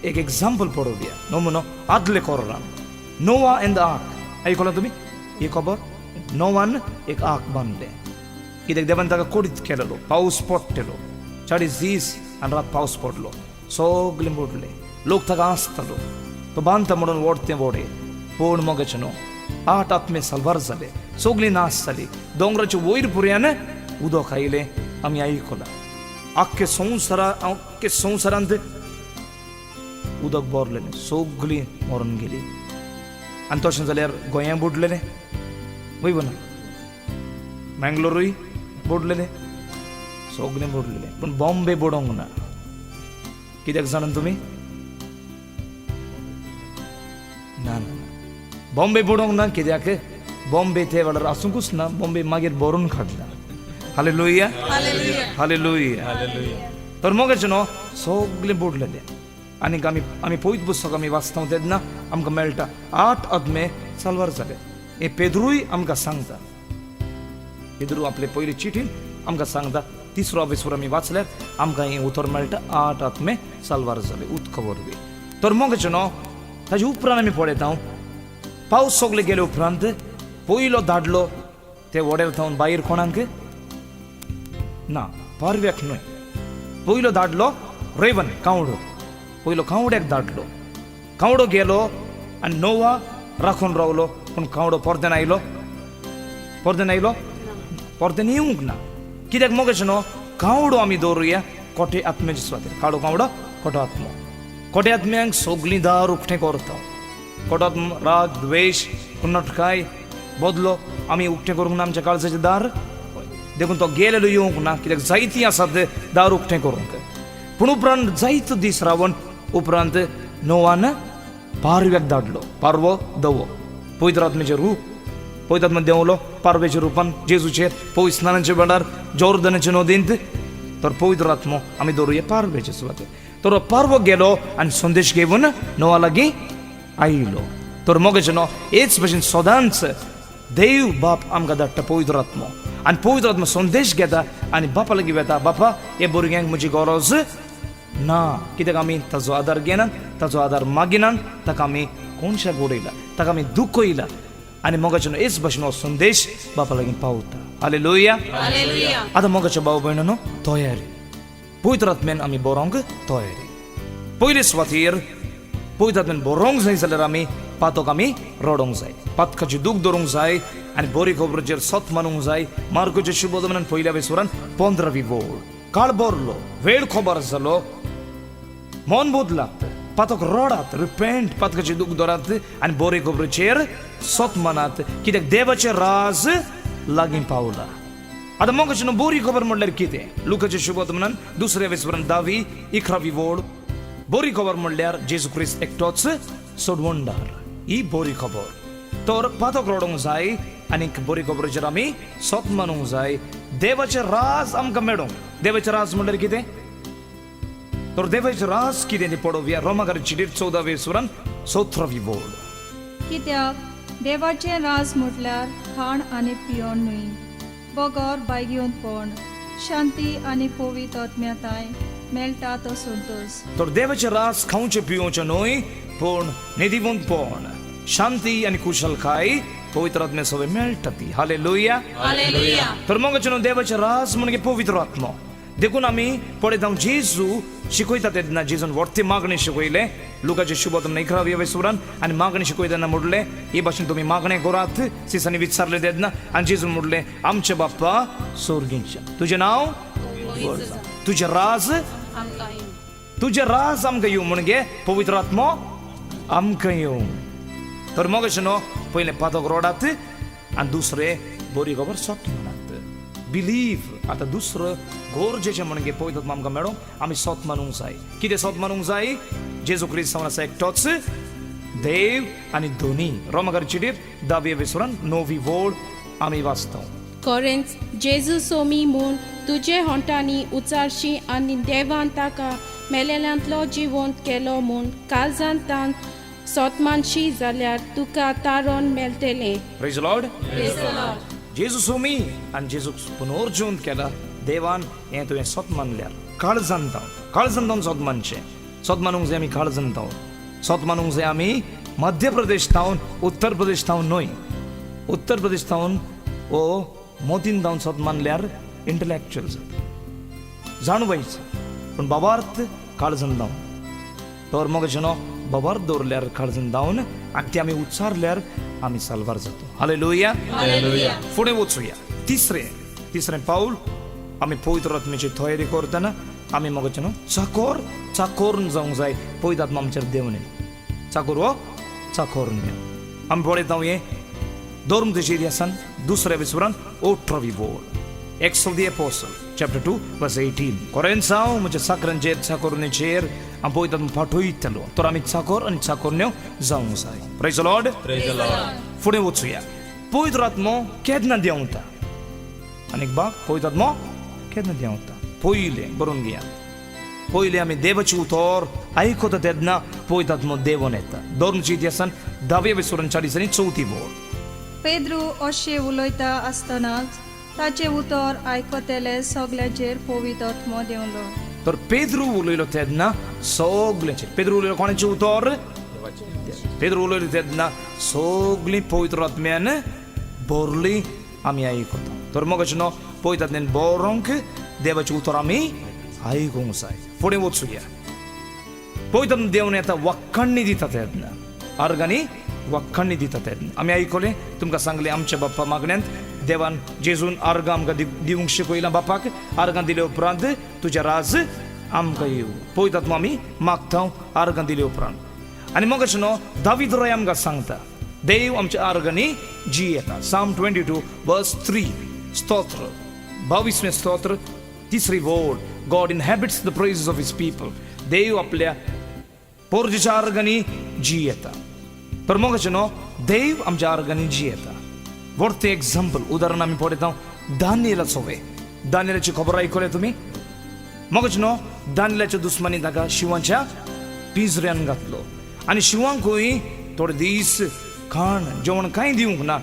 एक एग्जाम्पल पळोवया. न्हू म्हणून आदले कोरान नोवा एंड द आर्क आयकलां तुमी ही खबर? नोवान एक आर्क बांदलें. कित्याक देवान ताका कुडीत केलेलो, पावस पडटलो, 40 दीस आनी रात पावस पडलो, सगळें बुडलें, लोक ताका आसतालो, तो बांदता म्हणून वोडतें वोडे. पूण मोगाचें न्हू, 8 आत्मे साल्वार जाले, सगळीं नाश जाली, दोंगराच्या वयर पुऱ्यान उदक आयलें. आमी आयकलां आख्खे संवसारांत उदक भरलेलें, सगळीं मरून गेलीं. आनी तशें जाल्यार गोंया बुडलेलें, वय ना, मँगलोरूय बुडलेलें, सगळें बुडलेलें. पूण बॉम्बे बुडोंक ना. कित्याक जाणात तुमी? ना, बॉम्बे बुडोंक ना. कित्याक? बॉम्बे ते वेळार आसूंकूच ना, बॉम्बे मागीर भरून काडला. हालेलुया. तर मोगाचें न्हू, सगळें बुडलेलें. आनीक आमी पवित्र पुस्तक आमी वाचता तेन्ना आमकां मेळटा 8 आत्मे साल्वार जाले. हे पेद्रूय आमकां सांगता, पेद्रू आपले पयली चिठीन आमकां सांगता, 3रो विसर आमी वाचल्यार आमकां हें उतर मेळटा 8 आत्मे साल्वार जाले उदका वरवीं. तर मोगाचें न्हू, ताजे उपरांत आमी पळयता पावस सगळे गेले उपरांत पयलो धाडलो ते वडेर थावन भायर कोणाक ना, पारव्याक न्हय, पयलो धाडलो रेवन कावडो, पयलो कावड्याक धाडलो. कावडो गेलो आनी नोवा राखून रावलो. पूण कावडो परतेन आयलो, परतेन आयलो, परतेन येवंक ना. कित्याक मोगाचें न्हू, कावडो आमी दवरुया कोटे आत्म्याचे सुवातेर. काळो कावडो कोटो आत्मो. कोटे आत्म्यांक सगळीं दार उक्तें करता. कोटो आत्मो राग, द्वेश, कुन्नटकाय, बदलो आमी उक्तें करूंक ना आमच्या काळजाचें दार. देखून तो गेलेलो येवंक ना, कित्याक जायतीं आसात दार उक्तें करूंक. पूण उपरांत जायतो दीस रावन उपरांत नोवान पारव्याक धाडलो. पारवो दवो पवित्र आत्म्याचें रूप. पवित्र आत्मा देंवलो पारवेच्या रुपान जेजूचेर पवित्र स्नानाच्या वेळार जॉर्दनाच्या नदींत. तर पवित्र आत्मो आमी दवरुया पारवेच्या सुवातेर. तर पारवो गेलो आनी संदेश घेवन नोवा लागीं आयलो. तर मोगाचें न्हू, हेच भशेन सदांच देव बाप आमकां धाडटा पवित्र आत्मो. आनी पवित्र आत्मा संदेश घेता आनी बापा लागीं वेता, बापा हे भुरग्यांक म्हजी गरज ना. कित्याक आमी ताचो आदार घेनात, ताचो आदार मागिनात, ताका आमी कोणशाक उडयला, ताका आमी दुखयला. आनी मोगाचें न्हू, हेच भशेन हो संदेश बापा लागीं पावता. हालेलुया. आतां मोगाच्या भाव भयणांनो, तयारी पवित्र आत्म्यान आमी बरोवंक तयारी. पयले सुवातेर पवित्र आत्म्यान बरोवंक जाय जाल्यार आमी पातोक आमी रडोंक जाय, पातकाची दूख धरूंक जाय आनी बरी खबरेचेर सत मानूंक जाय. मार्कोच्या शुभोधमनान पयल्या वेसुरान 15वी वोळ. काळ बरलो, वेळ खबर जालो, मन बोदलात, पातोक रडात, रिपेंट, पातकाची दूख धरात आनी बरे खबरेचेर सत मानात. कित्याक देवाचें राज लागीं पावला. आतां मोगाचें न्हू, बरी खबर म्हणल्यार कितें? लुकाच्या शुभोधमनान 2ऱ्या वेसुरान 10वी-11वी वोळ. बरी खबर म्हणल्यार जेजू क्रिस्त एकटोच सोडवणदार. ही बरी खबर. तर पातोक रडोंक जाय आनी बरी खबरेचेर आमी सत मानूंक जाय. देवाचें राज आमकां मेळोंक. देवाचें राज म्हणल्यार कितें? तर देवाचें राज कितें तें पळोवया. रोमाकार चिठीर 14वे वेसुरान 17वी वोळ. कित्याक देवाचें राज म्हटल्यार खाण आनी पियोन न्हय, बोगोर बायगिवंतपण, शांती आनी पवित्र आत्म्याताय मेळटा तो संतोष. तर देवाचें राज खावचें पिवचें न्हय, पूण निधिवंतपण, शांती आनी कुशलकाय पवित्र आत्म्या सवय मेळटा ती. हालेलुया. तर मोगाचें न्हू, देवाचें राज म्हणजे पवित्र आत्मो. देखून आमी पळयता जेजू शिकयता तेन्ना जेजून व्हडते मागणें शिकयलें. लुकाच्या शुभोधमनान 11व्या वेसुरान आनी मागणें शिकयतना म्हणलें, हे भाशेन तुमी मागणें करात. सिसांनी विचारलें तेन्ना आनी जेजून म्हणलें, आमचे बाप्पा स्वर्गींच्या, तुजें नांव, तुजें राज, तुजें राज आमकां येवं म्हणजे पवित्र आत्मो आमकां येवं. तर मोगाचें न्हू, पयलें पातोक रडात आनी दुसरें बरी खबर सत म्हणात. बिलीव. आतां दुसरो गरजेचें म्हणजे पवित्र आत्मा आमकां मेळोंक आमी सत मानूंक जाय. कितें सत मानूंक जाय? जेजू क्रिस्त आसा एकटोच देव आनी दोनी. रोमाकार चिठीर 10व्या वेसुरान 9वी वोळ आमी वाचता. कोरेंच जेजू सोमी म्हूण तुजे होंटांनी उचारशी आनी देवान ताका मेलेल्यांतलो जिवंत केलो म्हूण काळजांतान सोतमानशी जाल्यार तुका तारोन मेळटलें. Praise the Lord. जेजू सोमी आनी जेजू पुनर्जिवंत केला. देवान हें तुवें सत मानल्यार काळजांतावन सत मानचें. सत मानूंक जाय आमी काळजांतावन. सत मानूंक जाय आमी मध्य प्रदेश तावन, उत्तर प्रदेश तावन न्हय. उत्तर प्रदेश तावन ओ मोतीन तावन सत मानल्यार इंटलेक्च्युअल जाता, जाणवायचं. पूण बाबार्थ काळजांतावन. तर मोगाचें न्हू, बाबार्थ दवरल्यार काळजांतावन आनी ती आमी उच्चारल्यार आमी साल्वार जातो. हालेलुया. फुडें वचुया. तिसरें पाऊल आमी पवित्र आत्म्याची तयारी करतना आमी मोगाचें न्हू, चाकोर जावंक जाय. पवित्र आत्मा आमचेर देंवन येयला. चाकोर हो चाकोर न्हय. आमी पळयता हें धर्म इतिहासान 2ऱ्या वेसुरान 18वी वोळ. Acts of the Apostle, chapter 2, verse 18. कोरेंच हांव म्हज्या चाकरांचेर चाकोरनेचेर आमी पळयता पाठयतलो. तर आमी चाकोर आनी चाकोरन्यो जावंक जाय. Praise the Lord. फुडें वचुया. पवित्र आत्मो केन्ना देंवता? आनीक भाग पवित्र आत्मो केन्ना देंवता? पयलें बरोवन घेयात. पयलीं आमी देवाची उतर आयकता तेन्ना पवित्र आत्मो देंवन येता. धर्मच्या इतिहासान 10व्या वेसुरान 40 आनी 34 वोळ. पेद्रू अशें उलयता आसतनाच ताचें उतर आयकतेले सगल्याचेर पवित्र आत्मो देंवलो. तर पेद्रू उलयलो तेन्ना सगल्याचेर. पेद्रू उलयलो कोणाचें उतर? पेद्रू उलयलो तेन्ना सगलीं पवित्र आत्म्यान भरलीं आमी आयकता. तर मोगाचें न्हू, पवित्र आत्म्यान बरोवंक देवाचें उतर आमी आयकूंक जाय. फुडें वचुया. पळयता देवने आतां वखणणी दिता तेन्ना आर्गांनी वखणणी दिता तेन्ना आमी आयकलें तुमकां सांगलें आमच्या बाप्पा मागण्यांत देवान जेजून आर्गां आमकां दिवंक शिकयलां. बापाक आर्गां दिले उपरांत तुजें राज आमकां येवं. पळयतात न्हू आमी मागता आर्गां दिले उपरांत. आनी मग अशें न्हू दावीद राय आमकां सांगता देव आमच्या आर्गांनी जी येता. Psalm 22:3 स्तोत्र 22वें स्तोत्र 3री वोड. God inhabits the praises of his people. देव आपल्या पोरजेच्या आर्गांनी जी येता. तर मग अशें न्हू देव आमच्या आर्गांनी जी येता. व्हडतें एग्जाम्पल उदाहरण आमी पळयता दानियेलाचो वे. दानियेलाची खबर आयकल्या तुमी. मग अशें न्हू दानियेलाच्या दुस्मानी ताका शिवाच्या पिंजऱ्यान घातलो आनी शिवांकूय थोडे दीस खाण जेवण कांय दिवंक ना.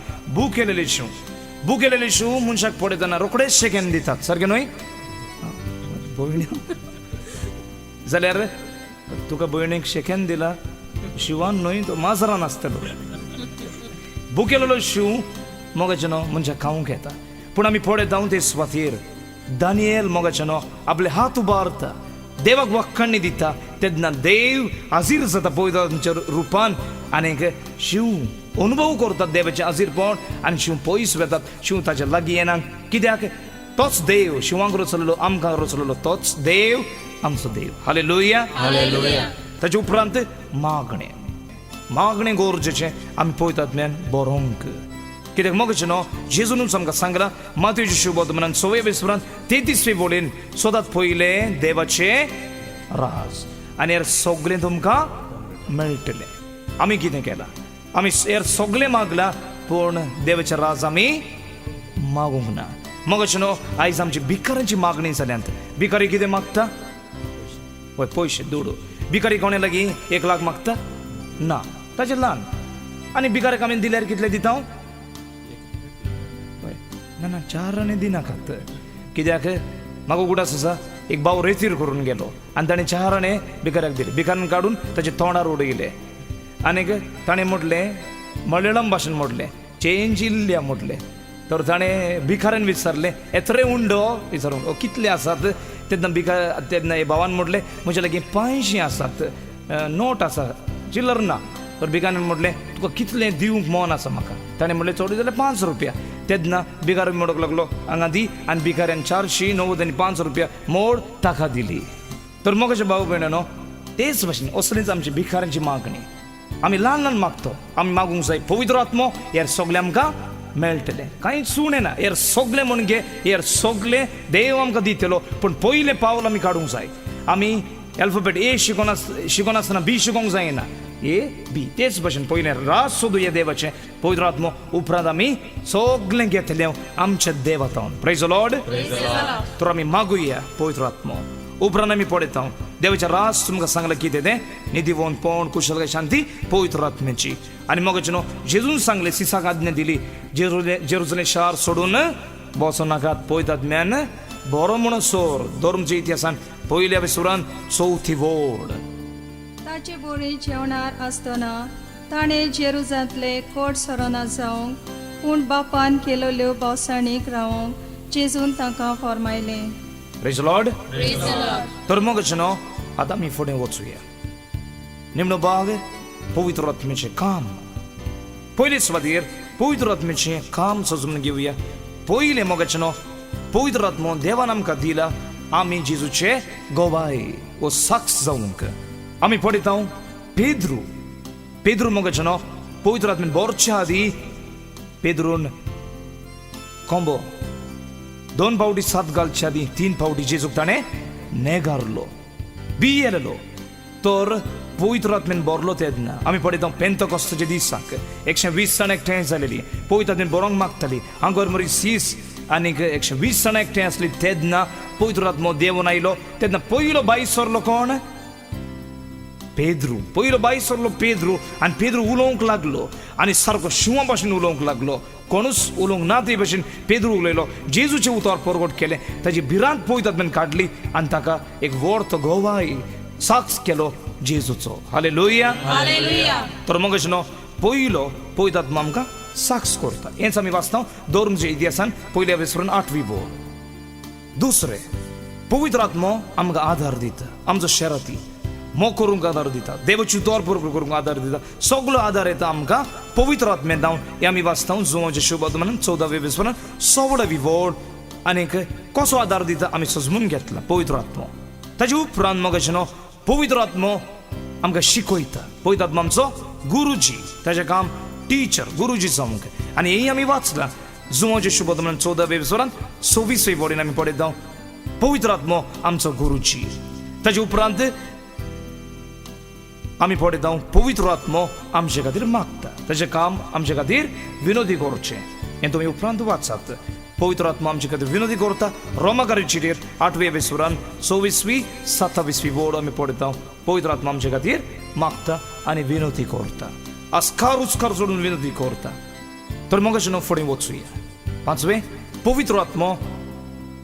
भुकेलेले शिव मनशाक पळयतना रोखडेच शेकेन दितात. सारकें न्हय जाल्यार तुका भयणीक शेकेन दिला शिवान न्हय तो माजरान आसतलो. भुकेलेलो शिव मोगाचें न्हू मनशाक खावंक येता. पूण आमी पळयता ते सुवातेर दानियेल मोगाचें न्हू आपले हात उबारता देवाक वखणणी दिता तेन्ना देव हाजीर जाता पळयता तांच्या रुपान. आनीक शिव अनुभव करतात देवाचें हाजीरपण आनी शिव पयस वेतात. शिव ताच्या लागीं येना. कित्याक तोच देव शिवांक रचलेलो आमकां रचलेलो तोच देव आमचो देव. हालेलुया. ताचे उपरांत मागणें गरजेचें आमी पळयतात मेन बरोवंक. कित्याक मग अशें न्हू जेजूनच आमकां सांगलां मातयेच्या शुभवर्तमानांत 6:33 वोडेन सोदात पयलें देवाचें राज आनी हेर सगळें तुमकां मेळटलें. आमी कितें केलां आमी हेर सगळें मागलां पूण देवाचें राज आमी मागूंक ना. मग अशें न्हू आयज आमची भिकारांची मागणी जाल्यांत भिकारी कितें मागता पळय पयशे दुडू. भिकारी कोणे लागीं 1 लाख मागता ना ताचें ल्हान. आनी भिकाऱ्याक आमी दिल्यार कितले दिता ना 4 आणे दिनाकात. कित्याक म्हाका उगडास आसा एक भाव रेतीर करून गेलो आनी ताणें 4 आणे भिकाऱ्याक दिले. भिकाऱ्यान काडून ताचे तोंडार उडयले आनीक ताणें म्हटलें मलयाळम भाशेन म्हटलें चेंज इल्ल्या म्हटलें. तर ताणें भिकाऱ्यान विचारलें येतरे उंडो विचारूंक कितले आसात. तेन्ना हे भावान म्हटलें म्हजे लागीं 500 आसात नोट आसा चिल्लर ना. तर भिकाऱ्यान म्हटलें तुका कितलें दिवंक मन आसा म्हाका. ताणें म्हटलें चड जाल्यार 5 रुपया. तेन्ना भिकारी म्हणूंक लागलो हांगा दी आनी भिकाऱ्यान 495 रुपया मोड ताका दिली. तर मग अशें भाव भयणानो तेच भाशेन असलीच आमची भिकाऱ्यांची मागणी आमी ल्हान ल्हान मागतो. आमी मागूंक जाय पवित्र आत्मो हेर सगळें आमकां मेळटलें. कांय सुणें ना हेर सगळें म्हण घे हेर सगळें देव आमकां दितलो. पूण पयलें पावल आमी काडूंक जाय. आमी एल्फाबेट ए शिकोन आसतना बी शिकोंक जायना. ए बी तेच भाशेन पयलें राज सोदुया देवाचें पवित्र आत्मो उपरांत आमी सगळें घेतलें आमच्या देवातावन. Praise the Lord. तर आमी मागुया पवित्र आत्मो. उपरांत आमी पळयता देवाचें राज तुमकां सांगलां कितें तें निधीवंतपण कुशलकाय शांती पवित्र आत्म्याची. आनी मोगाचें न्हू जेजून सांगलें सिसाक आज्ञा दिली जेरुसलेम शार सोडून बसो नाकात. पळयता आत्म्यान बरो म्हणून सोर धर्मच्या इतिहासान पयल्या सुरान 4थी वोड. ताचे बोरी जेवणार आसतना ताणें जेरुजांतले कोट सरोना जावंक पूण बापान केलोल्यो भोवसाणीक रावंक जेजून तांकां फरमायलें. Praise Lord. तर मग अशें न्हू आतां आमी फुडें वचुया. निमणो भाग पवित्र आत्म्याचें काम. पयले सुवातेर पवित्र आत्म्याचें काम सजून घेवया. पयलें मोगाचें न्हू पवित्र आत्मो देवान आमकां दिला आमी जेजूचे गवाय वो साक्ष जावंक. आमी पळयता पेद्रू मोगाचें न्हू पवित्र आत्म्यान बोरच्या आदी पेद्रून कोंबो 2 फावटी 7 घालच्या आदी 3 फावटी जेजूक ताणें नेगारलो बी येलेलो. तर पवित्र आत्म्यान बरलो तेन्ना आमी पळयता पेंतकोस्ताच्या दिसाक 120 जाणां एकठांय जालेलीं पवित्र आत्म्यान बरोंक मागतालीं. हांगर मरी सीस आनीक 120 जाणां एकठांय आसलीं तेन्ना पवित्र आत्मो देवून आयलो. तेन्ना पयलो बायस सरलो कोण पेद्रू. पयलो बायस सरलो पेद्रू आनी पेद्रू उलोवंक लागलो आनी सारको शिवा भाशेन उलोवंक लागलो. कोणूच उलोवंक ना ते भाशेन पेद्रू उलयलो. जेजूचें उतर परगट केलें ताची भिरांत पवित्र आत्म्यान काडली आनी ताका एक व्हड गोवाय साक्ष केलो जेजूचो. हालेलुया. तर मग अशें न्हू पयलो पवित्र आत्मा आमकां साक्ष करता. हेंच आमी वाचता धर्मच्या इतिहासान पयल्या विसरून 8वी बोड. दुसरें पवित्र आत्मो आमकां आधार दिता, आमचो शेराती मोग करूंक आधार दिता, देवाची तोर बरोबर करूंक आधार दिता, सगळो आधार येता आमकां पवित्र आत्म्यान जावन. हे आमी वाचता जुवांच्या शुभवर्तमानान 14व्या विस्वरान सगळो विवोड आनीक कसो आधार दिता आमी सजमून घेतला पवित्र आत्मो. ताजे उपरांत मोगाचे न्हू पवित्र आत्मो आमकां शिकयता. पवित्र आत्मा आमचो गुरुजी, ताजें काम टीचर गुरुजी सामकें. आनी हेय आमी वाचला जुवांच्या शुभवर्तमानान 14व्या विस्वरान 26वे वोडीन आमी पळयता पवित्र आत्मो आमचो गुरुजी. ताजे उपरांत आमी पळयता पवित्र आत्मो आमचे खातीर मागता, ताजें काम आमचे खातीर विनोदी करचें. हें तुमी उपरांत वाचात. पवित्र आत्मा आमचे खातीर विनोदी करता. रोमाकाराची चिठ्ठीर 8व्या विस्वरान 24वी 27वी वोड आमी पळयता पवित्र आत्मा आमचे खातीर मागता आनी विनोदी करता, आस्कार उस्कार सोडून विनोदी करता. तर मोगाचे न्हू फुडें वचुया. 5वें पवित्र आत्मो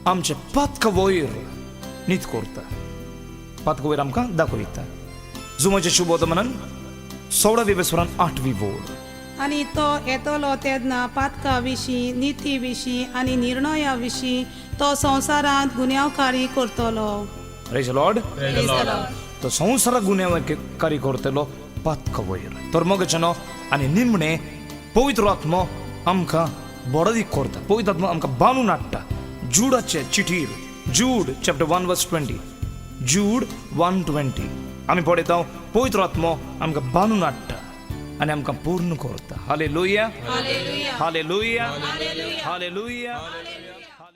आमचे पातका वयर न्हीद करता, पातका वयर आमकां दाखयता. जुमाच्या शुभवर्तमानान 16व्या विस्वरान 8वी वोड. आनी तो येतलो तेन्ना पातका विशीं, निती विशीं आनी निर्णया विशीं तो संवसारांत गुन्यांवकारी करतलो. Praise Lord. तो संवसाराक गुन्यांवकारी करतलो पातका वयर. तर मोगाचे न्हू आनी निमणे पवित्र आत्मो आमकां बडदीक करता. पवित्र आत्मा आमकां बांदून हाडटा. जुडाचे चिठ्ठीर जूड चॅप्टर 1 वर्स 20, जूड 1:20 आमी पळयता पवित्र आत्मो आमकां बांदून हाडटा आनी आमकां पूर्ण करता. Hallelujah, hallelujah, hallelujah, hallelujah.